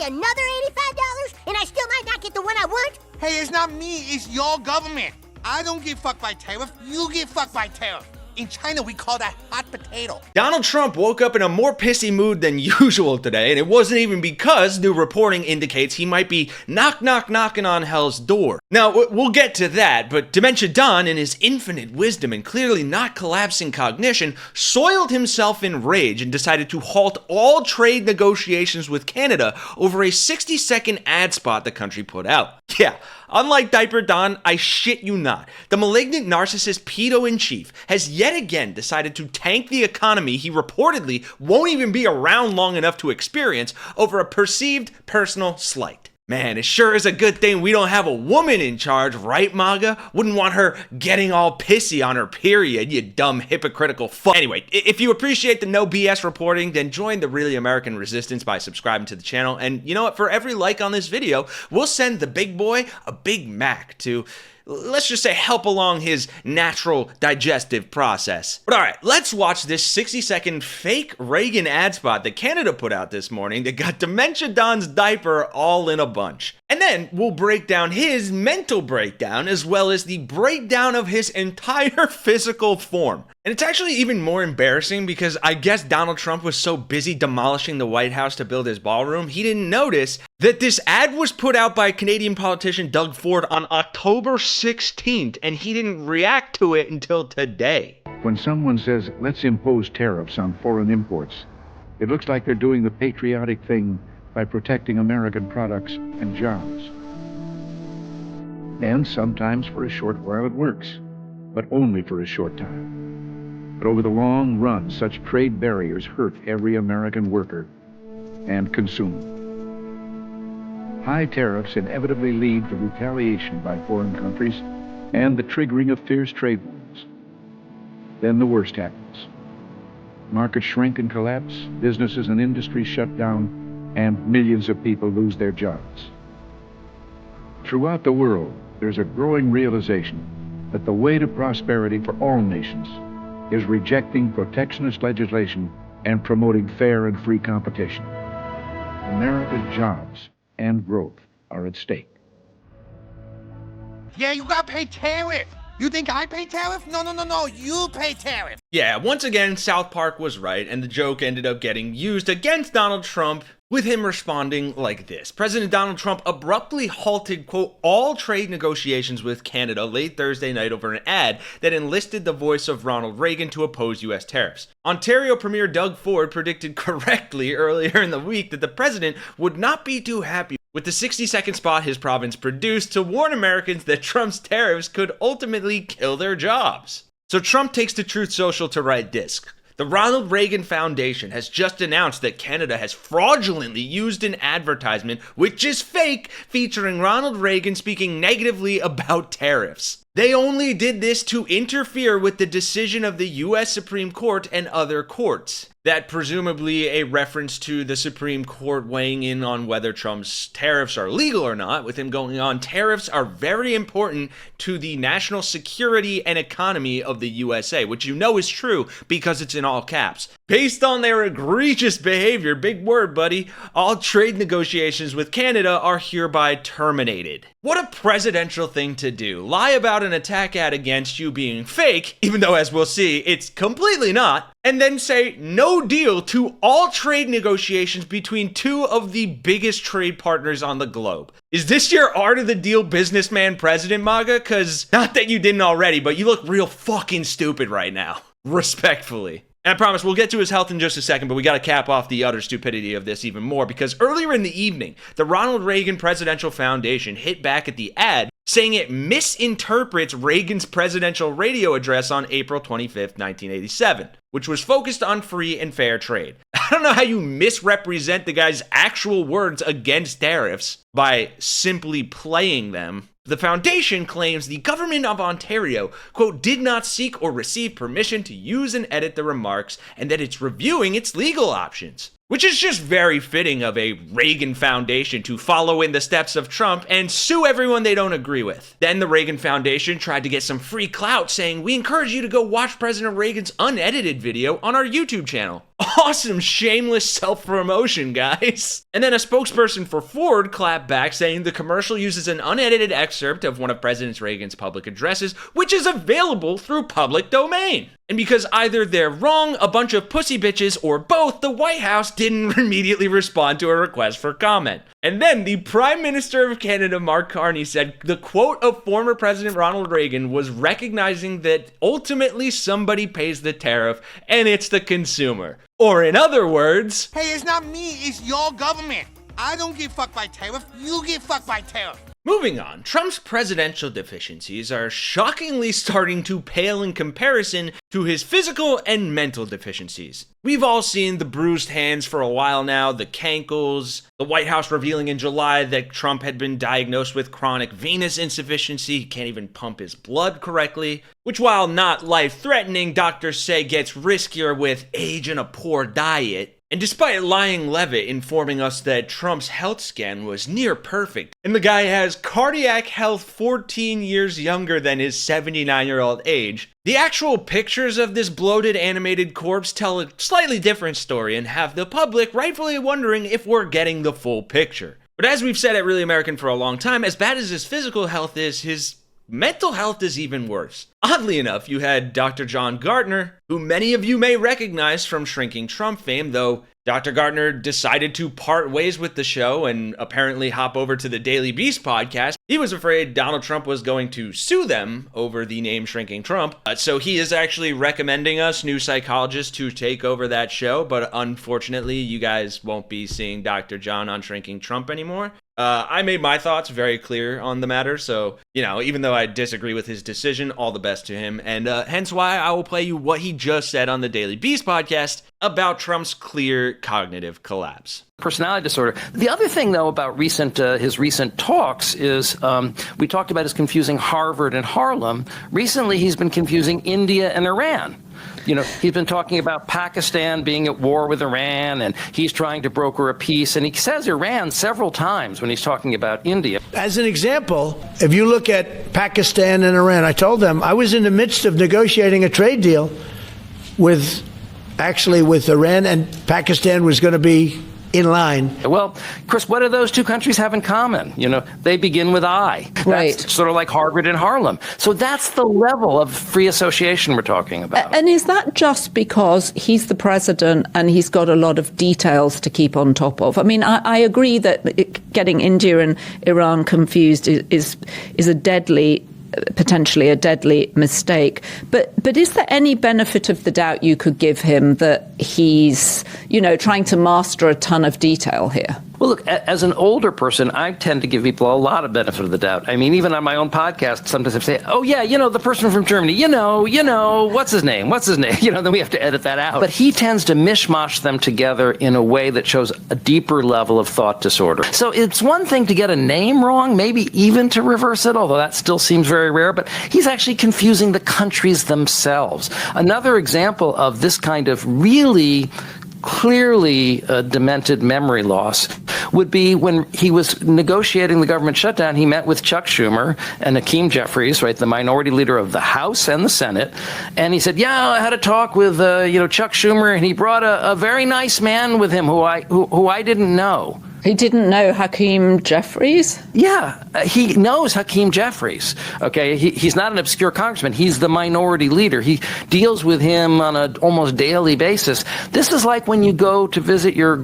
another $85 and I still might not get the one I want? Hey, it's not me, it's your government. I don't get fucked by tariff, you get fucked by tariff. In China, we call that hot potato. Donald Trump woke up in a more pissy mood than usual today, and it wasn't even because new reporting indicates he might be knocking on hell's door. Now, we'll get to that, but Dementia Don, in his infinite wisdom and clearly not collapsing cognition, soiled himself in rage and decided to halt all trade negotiations with Canada over a 60-second ad spot the country put out. Yeah, unlike Diaper Don, I shit you not. The malignant narcissist pedo-in-chief has yet again decided to tank the economy he reportedly won't even be around long enough to experience over a perceived personal slight. Man, it sure is a good thing we don't have a woman in charge, right, MAGA? Wouldn't want her getting all pissy on her period, you dumb hypocritical fuck. Anyway, if you appreciate the no BS reporting, then join the Really American Resistance by subscribing to the channel. And you know what? For every like on this video, we'll send the big boy a Big Mac to, let's just say, help along his natural digestive process. But alright, let's watch this 60-second fake Reagan ad spot that Canada put out this morning that got Dementia Don's diaper all in a bunch. And then we'll break down his mental breakdown as well as the breakdown of his entire physical form. And it's actually even more embarrassing because I guess Donald Trump was so busy demolishing the White House to build his ballroom, he didn't notice that this ad was put out by Canadian politician Doug Ford on October 16th, and he didn't react to it until today. When someone says, let's impose tariffs on foreign imports, it looks like they're doing the patriotic thing by protecting American products and jobs. And sometimes for a short while it works, but only for a short time. But over the long run, such trade barriers hurt every American worker and consumer. High tariffs inevitably lead to retaliation by foreign countries and the triggering of fierce trade wars. Then the worst happens. Markets shrink and collapse, businesses and industries shut down, and millions of people lose their jobs. Throughout the world, there's a growing realization that the way to prosperity for all nations is rejecting protectionist legislation and promoting fair and free competition. America's jobs and growth are at stake. Yeah, you gotta pay tariff. You think I pay tariff? No, you pay tariff. Yeah, once again, South Park was right, and the joke ended up getting used against Donald Trump, with him responding like this. President Donald Trump abruptly halted, quote, all trade negotiations with Canada late Thursday night over an ad that enlisted the voice of Ronald Reagan to oppose U.S. tariffs. Ontario Premier Doug Ford predicted correctly earlier in the week that the president would not be too happy with the 60-second spot his province produced to warn Americans that Trump's tariffs could ultimately kill their jobs. So Trump takes to Truth Social to write this. The Ronald Reagan Foundation has just announced that Canada has fraudulently used an advertisement, which is fake, featuring Ronald Reagan speaking negatively about tariffs. They only did this to interfere with the decision of the U.S. Supreme Court and other courts. That presumably a reference to the Supreme Court weighing in on whether Trump's tariffs are legal or not, with him going on, tariffs are very important to the national security and economy of the USA, which you know is true because it's in all caps. Based on their egregious behavior, big word, buddy, all trade negotiations with Canada are hereby terminated. What a presidential thing to do. Lie about an attack ad against you being fake, even though, as we'll see, it's completely not, and then say no deal to all trade negotiations between two of the biggest trade partners on the globe. Is this your art of the deal businessman president, MAGA? Cause not that you didn't already, but you look real fucking stupid right now. Respectfully. And I promise we'll get to his health in just a second, but we gotta cap off the utter stupidity of this even more, because earlier in the evening, the Ronald Reagan Presidential Foundation hit back at the ad, saying it misinterprets Reagan's presidential radio address on April 25th, 1987, which was focused on free and fair trade. I don't know how you misrepresent the guy's actual words against tariffs by simply playing them. The foundation claims the government of Ontario, quote, did not seek or receive permission to use and edit the remarks, and that it's reviewing its legal options. Which is just very fitting of a Reagan Foundation to follow in the steps of Trump and sue everyone they don't agree with. Then the Reagan Foundation tried to get some free clout saying, we encourage you to go watch President Reagan's unedited video on our YouTube channel. Awesome, shameless self-promotion, guys. And then a spokesperson for Ford clapped back, saying the commercial uses an unedited excerpt of one of President Reagan's public addresses, which is available through public domain. And because either they're wrong, a bunch of pussy bitches, or both, the White House didn't immediately respond to a request for comment. And then the Prime Minister of Canada, Mark Carney, said the quote of former President Ronald Reagan was recognizing that ultimately somebody pays the tariff, and it's the consumer. Or in other words, Hey, it's not me, it's your government. I don't get fucked by tariff, you get fucked by tariff. moving on, Trump's presidential deficiencies are shockingly starting to pale in comparison to his physical and mental deficiencies. We've all seen the bruised hands for a while now, the cankles, the White House revealing in July that Trump had been diagnosed with chronic venous insufficiency, he can't even pump his blood correctly, which while not life-threatening, doctors say gets riskier with age and a poor diet. And despite lying Levitt informing us that Trump's health scan was near perfect, and the guy has cardiac health 14 years younger than his 79-year-old age, the actual pictures of this bloated animated corpse tell a slightly different story and have the public rightfully wondering if we're getting the full picture. But as we've said at Really American for a long time, as bad as his physical health is, his mental health is even worse. Oddly enough, you had Dr. John Gardner, who many of you may recognize from Shrinking Trump fame, though Dr. Gardner decided to part ways with the show and apparently hop over to the Daily Beast podcast. He was afraid Donald Trump was going to sue them over the name Shrinking Trump. So he is actually recommending us new psychologists to take over that show, but unfortunately, you guys won't be seeing Dr. John on Shrinking Trump anymore. I made my thoughts very clear on the matter, so, even though I disagree with his decision, all the best to him, and hence why I will play you what he just said on the Daily Beast podcast about Trump's clear cognitive collapse. Personality disorder. The other thing, though, about his recent talks is we talked about his confusing Harvard and Harlem. Recently, he's been confusing India and Iran. He's been talking about Pakistan being at war with Iran, and he's trying to broker a peace. And he says Iran several times when he's talking about India. As an example, if you look at Pakistan and Iran, I told them I was in the midst of negotiating a trade deal with Iran, and Pakistan was going to be in line. Well, Chris, what do those two countries have in common? They begin with I. Right. That's sort of like Harvard and Harlem. So that's the level of free association we're talking about. And is that just because he's the president and he's got a lot of details to keep on top of? I mean, I agree that getting India and Iran confused is potentially a deadly mistake. But is there any benefit of the doubt you could give him that he's, trying to master a ton of detail here? Well, look, as an older person, I tend to give people a lot of benefit of the doubt. I mean, even on my own podcast, sometimes I say, oh, yeah, the person from Germany, what's his name? Then we have to edit that out. But he tends to mishmash them together in a way that shows a deeper level of thought disorder. So it's one thing to get a name wrong, maybe even to reverse it, although that still seems very rare, but he's actually confusing the countries themselves. Another example of this kind of really clearly demented memory loss would be when he was negotiating the government shutdown. He met with Chuck Schumer and Hakeem Jeffries, right, the minority leader of the House and the Senate, and he said, I had a talk with Chuck Schumer, and he brought a very nice man with him who I didn't know. He didn't know Hakeem Jeffries? Yeah, he knows Hakeem Jeffries. Okay, he's not an obscure congressman. He's the minority leader. He deals with him on an almost daily basis. This is like when you go to visit your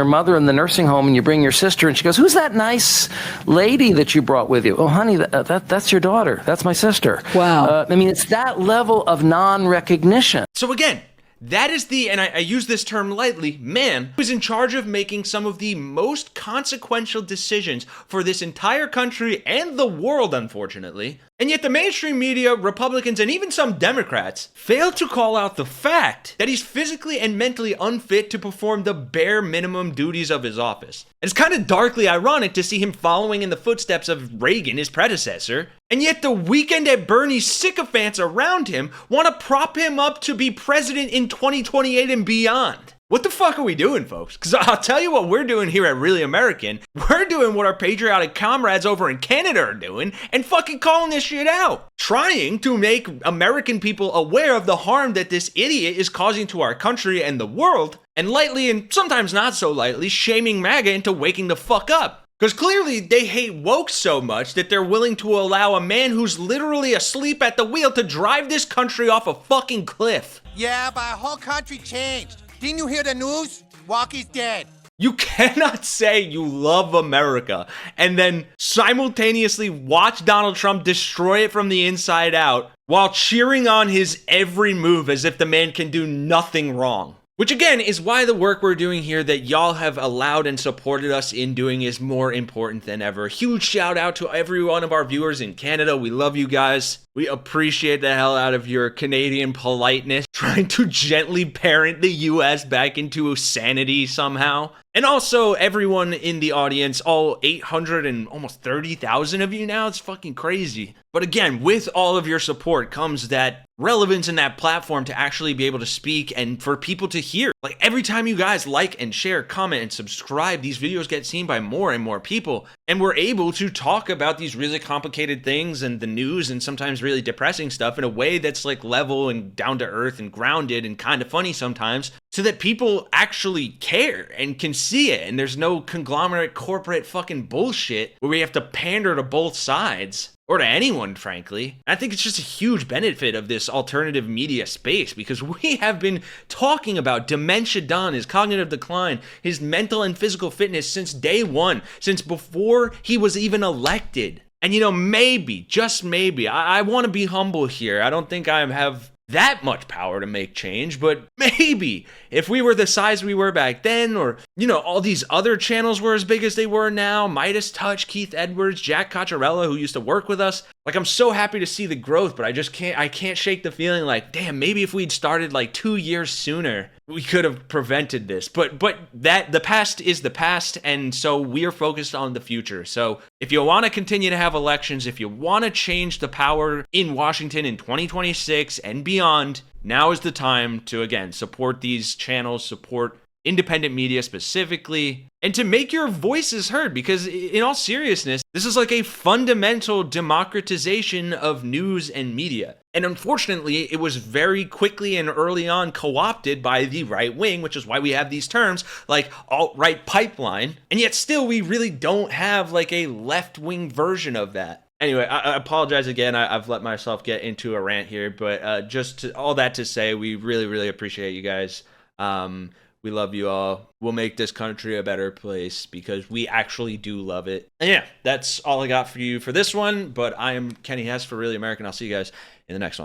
mother in the nursing home, and you bring your sister, and she goes, "Who's that nice lady that you brought with you?" "Oh, honey, that's your daughter. That's my sister." Wow. It's that level of non-recognition. So again, that is and I use this term lightly, man who is in charge of making some of the most consequential decisions for this entire country and the world, unfortunately. And yet the mainstream media, Republicans, and even some Democrats fail to call out the fact that he's physically and mentally unfit to perform the bare minimum duties of his office. It's kind of darkly ironic to see him following in the footsteps of Reagan, his predecessor, and yet the Weekend at Bernie's sycophants around him want to prop him up to be president in 2028 and beyond. What the fuck are we doing, folks? Because I'll tell you what we're doing here at Really American. We're doing what our patriotic comrades over in Canada are doing and fucking calling this shit out. Trying to make American people aware of the harm that this idiot is causing to our country and the world, and lightly and sometimes not so lightly shaming MAGA into waking the fuck up. Because clearly they hate woke so much that they're willing to allow a man who's literally asleep at the wheel to drive this country off a fucking cliff. Yeah, but our whole country changed. Didn't you hear the news? Walkie's dead. You cannot say you love America and then simultaneously watch Donald Trump destroy it from the inside out while cheering on his every move as if the man can do nothing wrong. Which again is why the work we're doing here that y'all have allowed and supported us in doing is more important than ever. Huge shout out to every one of our viewers in Canada. We love you guys. We appreciate the hell out of your Canadian politeness, trying to gently parent the US back into sanity somehow. And also everyone in the audience, all 800 and almost 30,000 of you now, it's fucking crazy. But again, with all of your support comes that relevance in that platform to actually be able to speak and for people to hear. Like every time you guys like and share, comment, and subscribe, these videos get seen by more and more people. And we're able to talk about these really complicated things and the news and sometimes really depressing stuff in a way that's like level and down to earth and grounded and kind of funny sometimes, so that people actually care and can see it. And there's no conglomerate corporate fucking bullshit where we have to pander to both sides. Or to anyone, frankly. I think it's just a huge benefit of this alternative media space because we have been talking about dementia done, his cognitive decline, his mental and physical fitness since day one, since before he was even elected. And you know, maybe, just maybe, I want to be humble here. I don't think I have that much power to make change, but maybe if we were the size we were back then, or, you know, all these other channels were as big as they were now, Midas Touch, Keith Edwards, Jack Cocciarella, who used to work with us, like, I'm so happy to see the growth, but I can't shake the feeling like, damn, maybe if we'd started like 2 years sooner, we could have prevented this. But that the past is the past, and so we are focused on the future. So if you want to continue to have elections, if you want to change the power in Washington in 2026 and beyond, now is the time to, again, support these channels, support independent media specifically, and to make your voices heard, because in all seriousness, this is like a fundamental democratization of news and media. And unfortunately, it was very quickly and early on co-opted by the right wing, which is why we have these terms like alt-right pipeline. And yet still, we really don't have like a left-wing version of that. Anyway, I apologize again. I've let myself get into a rant here, but all that to say, we really, really appreciate you guys. We love you all. We'll make this country a better place because we actually do love it. And yeah, that's all I got for you for this one. But I am Kenny Hesse for Really American. I'll see you guys in the next one.